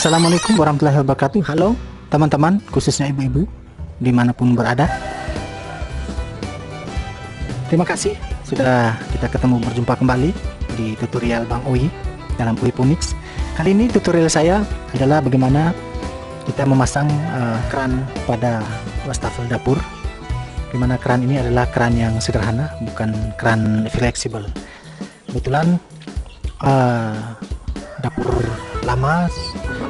Assalamualaikum warahmatullahi wabarakatuh. Halo teman-teman, khususnya ibu-ibu dimanapun berada. Terima kasih sudah kita berjumpa kembali di tutorial Bang Ui dalam Ui Phonics. Kali ini tutorial saya adalah bagaimana kita memasang keran pada wastafel dapur. Dimana keran ini adalah keran yang sederhana, bukan keran fleksibel. Kebetulan dapur lama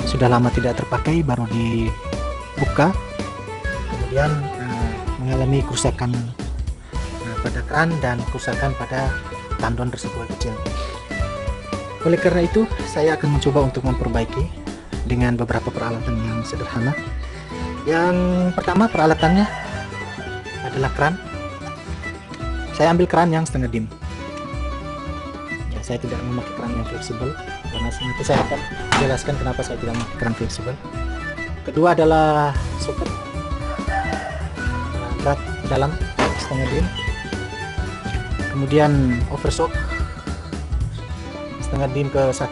sudah lama tidak terpakai, baru dibuka, kemudian mengalami kerusakan pada keran dan kerusakan pada tandon tersebut kecil. Oleh karena itu saya akan mencoba untuk memperbaiki dengan beberapa peralatan yang sederhana. Yang pertama peralatannya adalah keran. Saya ambil keran yang setengah dim. Saya tidak memakai keran yang fleksibel karena nanti saya akan jelaskan kenapa saya tidak memakai keran fleksibel. Kedua adalah soket berat dalam setengah dim, kemudian oversock setengah dim ke 1,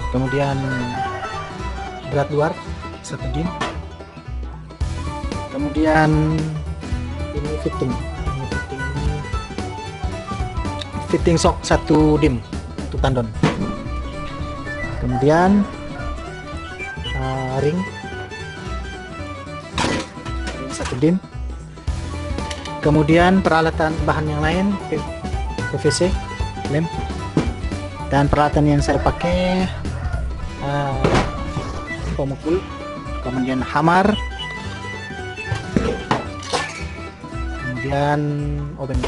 kemudian berat luar 1 dim, kemudian ini fitting shock 1 dim untuk tandon, kemudian ring 1 dim, kemudian peralatan bahan yang lain PVC lem, dan peralatan yang saya pakai pemukul, kemudian hammer, kemudian obeng,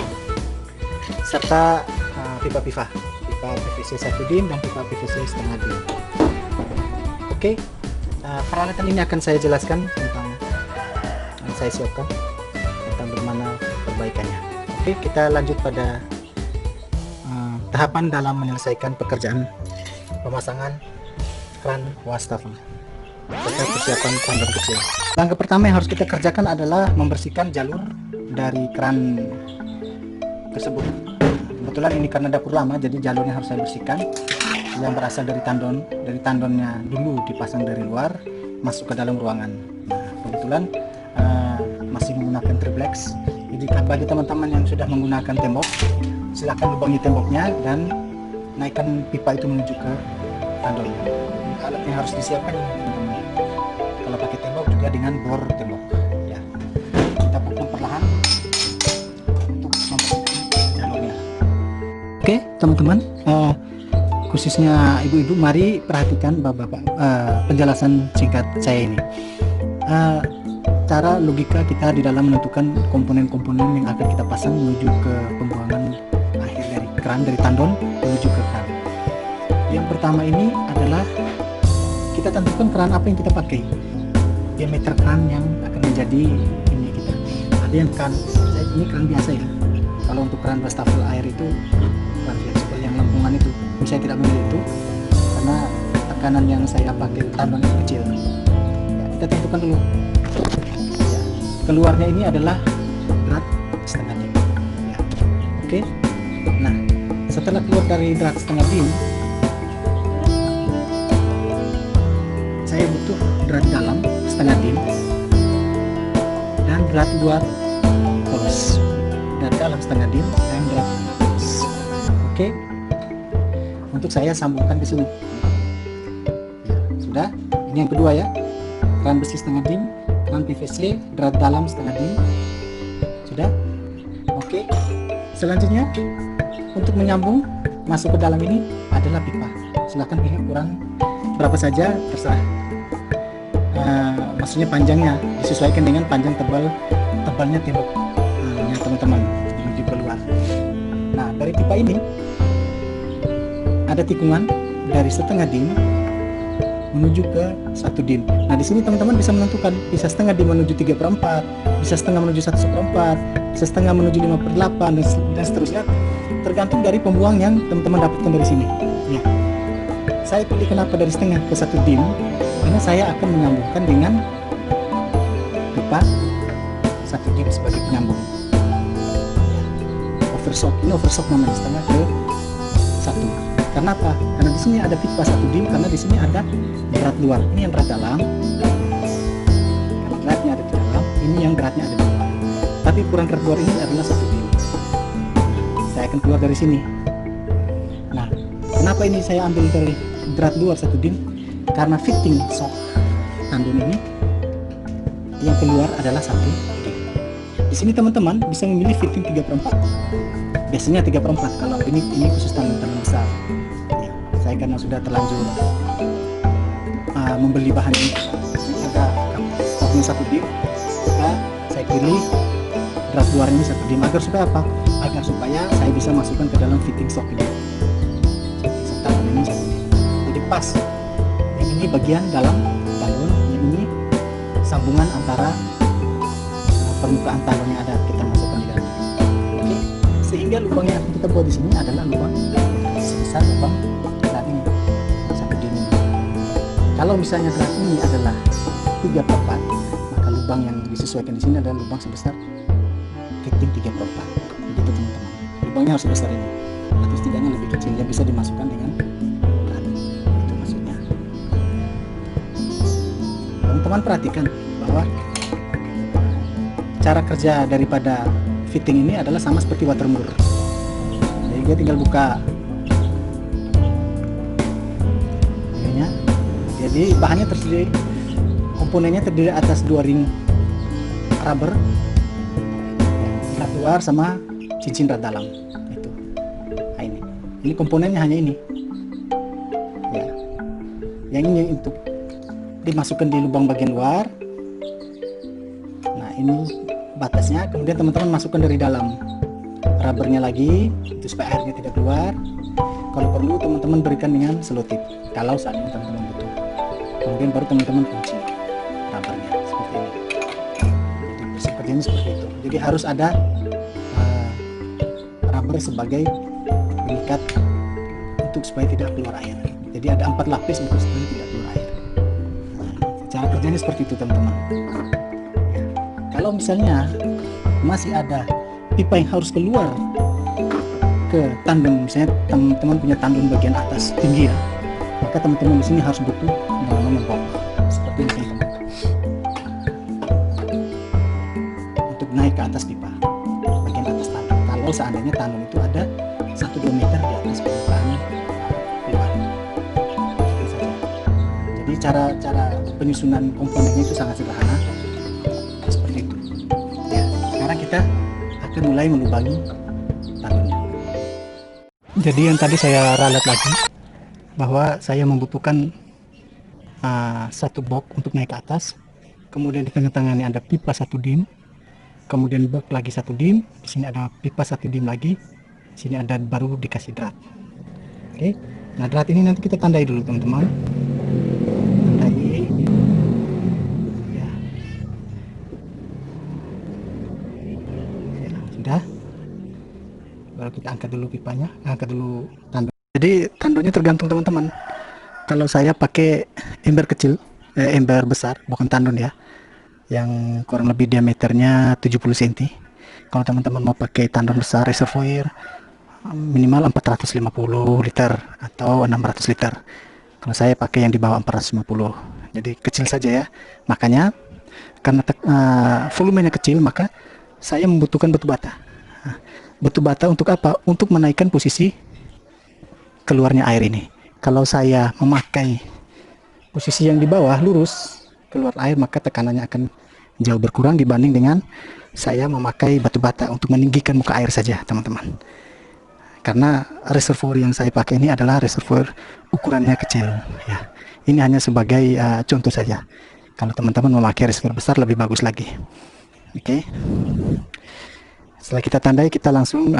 serta pipa PVC 1 dim dan pipa PVC setengah dim. Oke, peralatan ini akan saya jelaskan tentang yang saya siapkan tentang bagaimana perbaikannya. Oke, kita lanjut pada tahapan dalam menyelesaikan pekerjaan pemasangan keran wastafel serta persiapan tandon kecil. Langkah pertama yang harus kita kerjakan adalah membersihkan jalur dari keran tersebut. Kebetulan ini karena dapur lama, jadi jalurnya harus saya bersihkan. Yang berasal dari tandonnya dulu dipasang dari luar masuk ke dalam ruangan. Nah, kebetulan masih menggunakan triplex. Jadi bagi teman-teman yang sudah menggunakan tembok, silakan lubangi temboknya dan naikkan pipa itu menuju ke tandon. Alat yang harus disiapkan ini, teman-teman. Kalau pakai tembok juga dengan bor tembok. Ya, kita pukul perlahan untuk membersihkan jalurnya. Oke, teman-teman, khususnya ibu-ibu, mari perhatikan bapak-bapak penjelasan singkat saya ini. Cara logika kita di dalam menentukan komponen-komponen yang akan kita pasang menuju ke pembuangan akhir dari keran, dari tandon menuju ke keran. Yang pertama ini adalah kita tentukan keran apa yang kita pakai, diameter keran yang akan menjadi ini kita. Ada yang keran, ini keran biasa ya. Kalau untuk keran wastafel air itu keran fleksibel yang lempungan itu, saya tidak memilih itu karena tekanan yang saya pakai tandon kecil. Ya, kita tentukan dulu. Ya, keluarnya ini adalah drat setengah dim. Ya. Oke. Nah, setelah keluar dari drat setengah dim, saya butuh drat dalam setengah dim dan drat luar polos. Drat dalam setengah dim dan drat polos. Oke. Untuk saya sambungkan di sini. Ya, sudah. Ini yang kedua ya. Keran besi setengah dim, keran PVC, drat dalam setengah dim. Sudah. Oke. Selanjutnya untuk menyambung masuk ke dalam ini adalah pipa. Silahkan pilih ukuran berapa saja, terserah. Maksudnya panjangnya disesuaikan dengan panjang tebalnya tembok. Ya teman-teman, menuju keluar. Nah, dari pipa ini ada tikungan dari setengah dim menuju ke 1 dim. Nah, di sini teman-teman bisa menentukan, bisa setengah dim menuju 3/4, bisa setengah menuju 1/4, bisa setengah menuju 5/8 dan seterusnya, tergantung dari pembuang yang teman-teman dapatkan dari sini. Ya. Saya pilih kenapa dari setengah ke 1 dim, karena saya akan menyambungkan dengan pipa 1 dim sebagai penyambung. Oversock, ini oversock namanya, setengah ke 1. Karena apa? Karena di sini ada pipa 1 dim, karena di sini ada drat luar. Ini yang drat dalam. Karena dratnya ada di dalam, ini yang dratnya ada di luar. Tapi ukuran drat luar ini adalah 1 dim. Saya akan keluar dari sini. Nah, kenapa ini saya ambil dari drat luar 1 dim? Karena fitting sok tandon ini yang keluar adalah 1 dim. Di sini teman-teman bisa memilih fitting 3/4. Biasanya 3/4 kalau ini khusus tandon besar. Ya, saya karena sudah terlanjur membeli bahan ini ada stoknya 1 dim, maka saya pilih drat luar ini 1 dim agar supaya apa? Agar supaya saya bisa masukkan ke dalam fitting sok ini. Serta ini 1 dim. Jadi pas. Yang ini bagian dalam tandon, yang ini sambungan antara permukaan tandon yang ada kita masukkan di dalam. Oke, sehingga lubang yang akan kita buat di sini adalah lubang sebesar lubang drat ini 1 dim ini. Kalau misalnya drat ini adalah 3/4, maka lubang yang disesuaikan di sini adalah lubang sebesar fitting 3/4. Begitu teman-teman. Lubangnya harus sebesar ini, atau setidaknya lebih kecil yang bisa dimasukkan dengan drat. Itu maksudnya. Teman-teman perhatikan bahwa cara kerja daripada fitting ini adalah sama seperti watermur. Jadi dia tinggal buka ininya. Jadi bahannya terdiri, komponennya terdiri atas 2 ring rubber, drat luar sama cincin drat dalam. Itu. Nah, ini komponennya hanya ini. Ya. Yang ini untuk dimasukkan di lubang bagian luar. Nah, ini batasnya, kemudian teman-teman masukkan dari dalam rubbernya lagi itu supaya airnya tidak keluar. Kalau perlu teman-teman berikan dengan selotip kalau saatnya teman-teman butuh. Kemudian baru teman-teman kunci rubbernya seperti ini. Jadi sepertinya seperti itu. Jadi harus ada rubber sebagai pengikat untuk supaya tidak keluar air. Jadi ada 4 lapis untuk supaya tidak keluar air. Nah, cara kerjanya seperti itu teman-teman. Kalau misalnya masih ada pipa yang harus keluar ke tandon, misalnya teman-teman punya tandon bagian atas tinggi ya, maka teman-teman di sini harus butuh yang namanya box seperti ini teman-teman, untuk naik ke atas pipa bagian atas tandon. Kalau seandainya tandon itu ada 1-2 meter di atas permukaan luar, seperti saja. Jadi cara penyusunan komponennya itu sangat sederhana. Kita akan mulai melubangi tandonnya. Jadi yang tadi saya ralat lagi bahwa saya membutuhkan 1 box untuk naik ke atas, kemudian di tengah-tengahnya ada pipa 1 dim, kemudian box lagi 1 dim, di sini ada pipa 1 dim lagi, di sini ada baru dikasih drat. Oke, nah drat ini nanti kita tandai dulu teman-teman. Baru kita angkat dulu pipanya, angkat dulu tandon. Jadi tandonnya tergantung teman-teman. Kalau saya pakai ember kecil, ember besar, bukan tandon ya, yang kurang lebih diameternya 70 cm. Kalau teman-teman mau pakai tandon besar reservoir, minimal 450 liter atau 600 liter. Kalau saya pakai yang di bawah 450, jadi kecil saja ya. Makanya karena volumenya kecil, maka saya membutuhkan batu bata. Batu bata untuk apa? Untuk menaikkan posisi keluarnya air ini. Kalau saya memakai posisi yang di bawah lurus keluar air, maka tekanannya akan jauh berkurang dibanding dengan saya memakai batu bata untuk meninggikan muka air saja teman-teman. Karena reservoir yang saya pakai ini adalah reservoir ukurannya kecil ya. Ini hanya sebagai contoh saja. Kalau teman-teman memakai reservoir besar lebih bagus lagi. Oke. Setelah kita tandai, kita langsung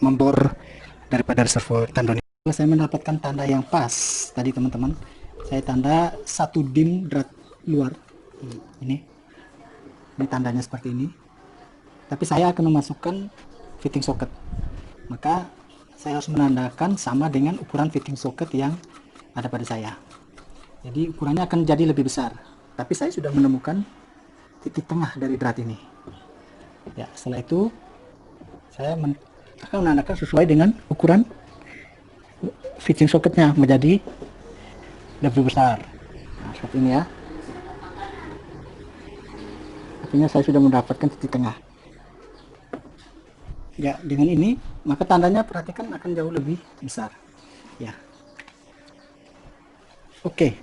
membor daripada reservoir tandon. Saya mendapatkan tanda yang pas tadi teman-teman. Saya tanda 1 dim drat luar. Ini tandanya seperti ini. Tapi saya akan memasukkan fitting socket. Maka saya harus menandakan sama dengan ukuran fitting socket yang ada pada saya. Jadi ukurannya akan jadi lebih besar. Tapi saya sudah menemukan titik tengah dari drat ini. Ya, setelah itu saya akan menandakan sesuai dengan ukuran fitting socketnya menjadi lebih besar. Nah, seperti ini ya. Artinya saya sudah mendapatkan titik tengah. Ya, dengan ini maka tandanya perhatikan akan jauh lebih besar. Ya. Oke,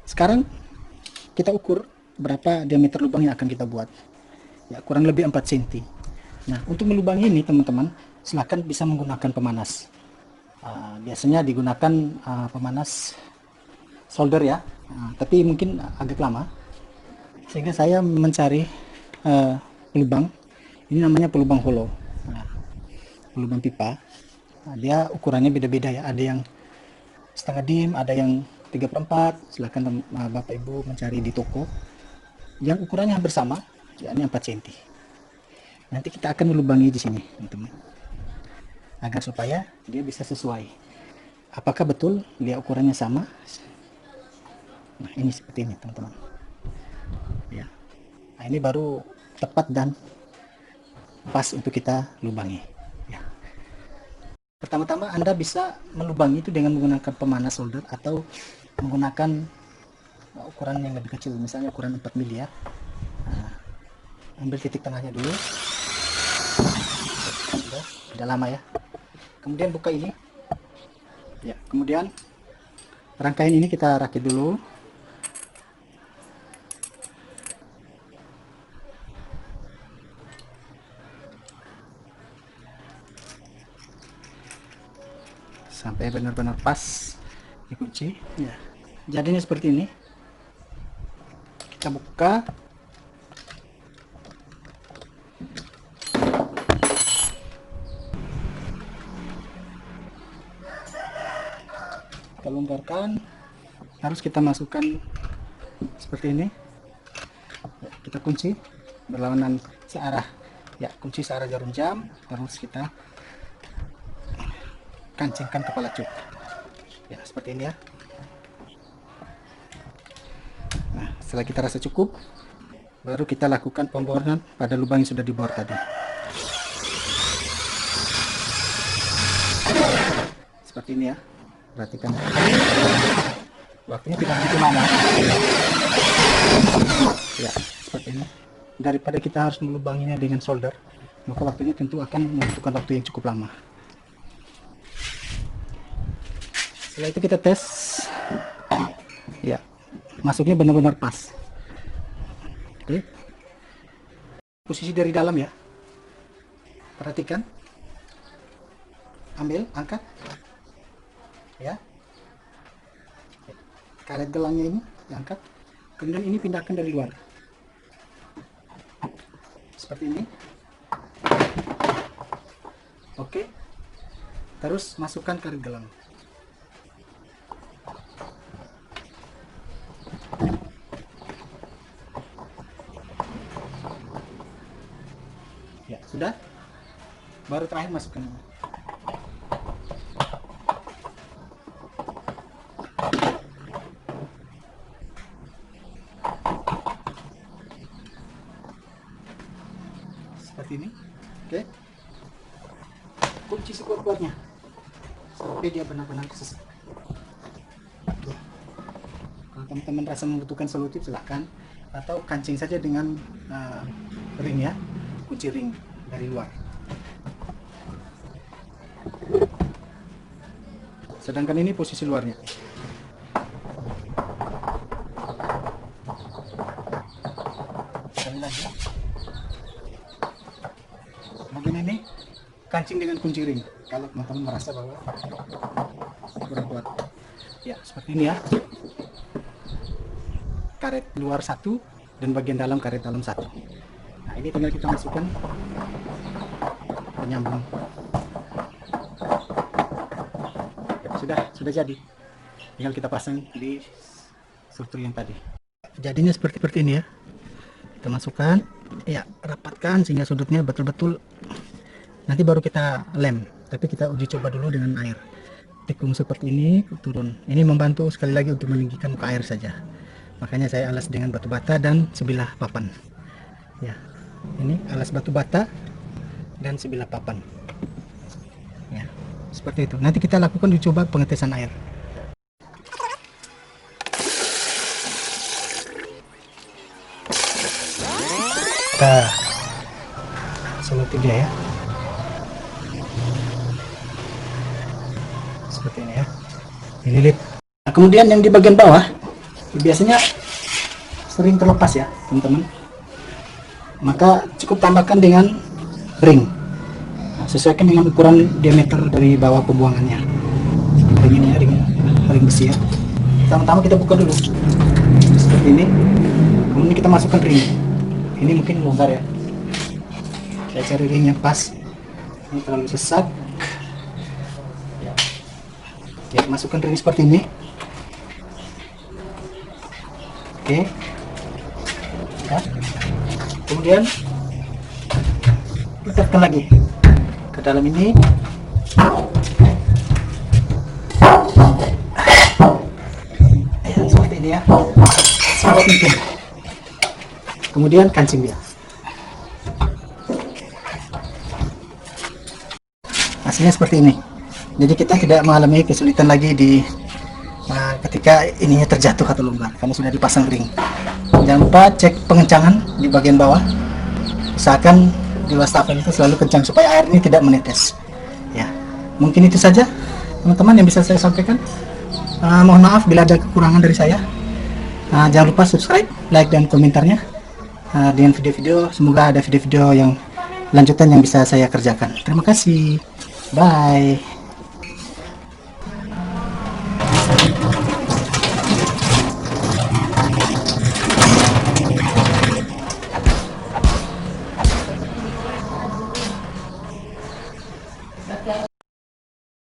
sekarang kita ukur berapa diameter lubang yang akan kita buat. Ya, kurang lebih 4 cm. Nah, untuk melubangi ini teman-teman, silahkan bisa menggunakan pemanas. Biasanya digunakan pemanas solder ya, tapi mungkin agak lama. Sehingga saya mencari pelubang. Ini namanya pelubang hollow. Nah, pelubang pipa. Nah, dia ukurannya beda-beda ya. Ada yang setengah dim, ada yang 3/4. Silahkan Bapak Ibu mencari di toko yang ukurannya hampir sama, yakni 4 cm. Nanti kita akan melubangi di sini, teman-teman, agar supaya dia bisa sesuai. Apakah betul dia ukurannya sama? Nah, ini seperti ini, teman-teman. Ya. Nah, ini baru tepat dan pas untuk kita lubangi. Ya. Pertama-tama Anda bisa melubangi itu dengan menggunakan pemanas solder atau menggunakan ukuran yang lebih kecil, misalnya ukuran 4 mili ya. Nah, ambil titik tengahnya dulu. Sudah lama ya. Kemudian buka ini. Ya, kemudian rangkaian ini kita rakit dulu. Sampai benar-benar pas dikunci. Ya. Jadinya seperti ini. Kita buka. Kita longgarkan, harus kita masukkan seperti ini. Ya, kita kunci berlawanan searah. Ya, kunci searah jarum jam, terus kita kancingkan kepala cuk. Ya, seperti ini ya. Nah, setelah kita rasa cukup, baru kita lakukan pemboran pada lubang yang sudah dibor tadi. Seperti ini ya. Perhatikan, waktunya tidak begitu lama ya, seperti ini. Daripada kita harus melubanginya dengan solder, maka waktunya tentu akan membutuhkan waktu yang cukup lama. Setelah itu kita tes ya, masuknya benar-benar pas. Oke, posisi dari dalam ya, perhatikan, ambil, angkat ya, karet gelangnya ini diangkat, kemudian ini pindahkan dari luar seperti ini. Oke, terus masukkan karet gelang. Ya, sudah, baru terakhir masukkan ini. Seperti ini. Oke, kunci sekuat-kuatnya sampai dia benar-benar selesai. Kalau teman-teman rasa membutuhkan solutif, silahkan, atau kancing saja dengan ring ya, kunci ring dari luar. Sedangkan ini posisi luarnya. Sekali lagi, bagian ini kancing dengan kunci ring kalau teman-teman merasa bahwa kurang kuat. Ya, seperti ini ya. Karet luar satu dan bagian dalam karet dalam satu. Nah, ini tinggal kita masukkan penyambung. Ya, sudah jadi. Tinggal kita pasang di struktur yang tadi. Jadinya seperti ini ya. Kita masukkan, ya, rapatkan sehingga sudutnya betul-betul. Nanti baru kita lem, tapi kita uji coba dulu dengan air. Tikung seperti ini turun. Ini membantu sekali lagi untuk meninggikan muka air saja. Makanya saya alas dengan batu bata dan sebilah papan. Ya, ini alas batu bata dan sebilah papan. Ya, seperti seperti itu. Nanti kita lakukan dicoba pengetesan air. Kita seluruh dia ya, seperti ini ya, dililit. Nah, kemudian yang di bagian bawah biasanya sering terlepas ya teman-teman, maka cukup tambahkan dengan ring. Nah, sesuaikan dengan ukuran diameter dari bawah pembuangannya. Ring ini ya, ring besi ya. Pertama-tama kita buka dulu seperti ini, kemudian kita masukkan ring. Ini mungkin longgar ya, saya cari ring yang pas. Ini terlalu sesak ya, masukkan ring seperti ini. Oke ya. Kemudian letakkan lagi ke dalam ini. Ya, seperti ini ya, sangat mungkin. Kemudian kancing dia. Hasilnya seperti ini. Jadi kita tidak mengalami kesulitan lagi di ketika ininya terjatuh atau longgar karena sudah dipasang ring. Jangan lupa cek pengencangan di bagian bawah. Usahakan di wastafel itu selalu kencang supaya air ini tidak menetes. Ya, mungkin itu saja teman-teman yang bisa saya sampaikan. Mohon maaf bila ada kekurangan dari saya. Jangan lupa subscribe, like, dan komentarnya. Dengan video-video, semoga ada video-video yang lanjutan yang bisa saya kerjakan. Terima kasih. Bye.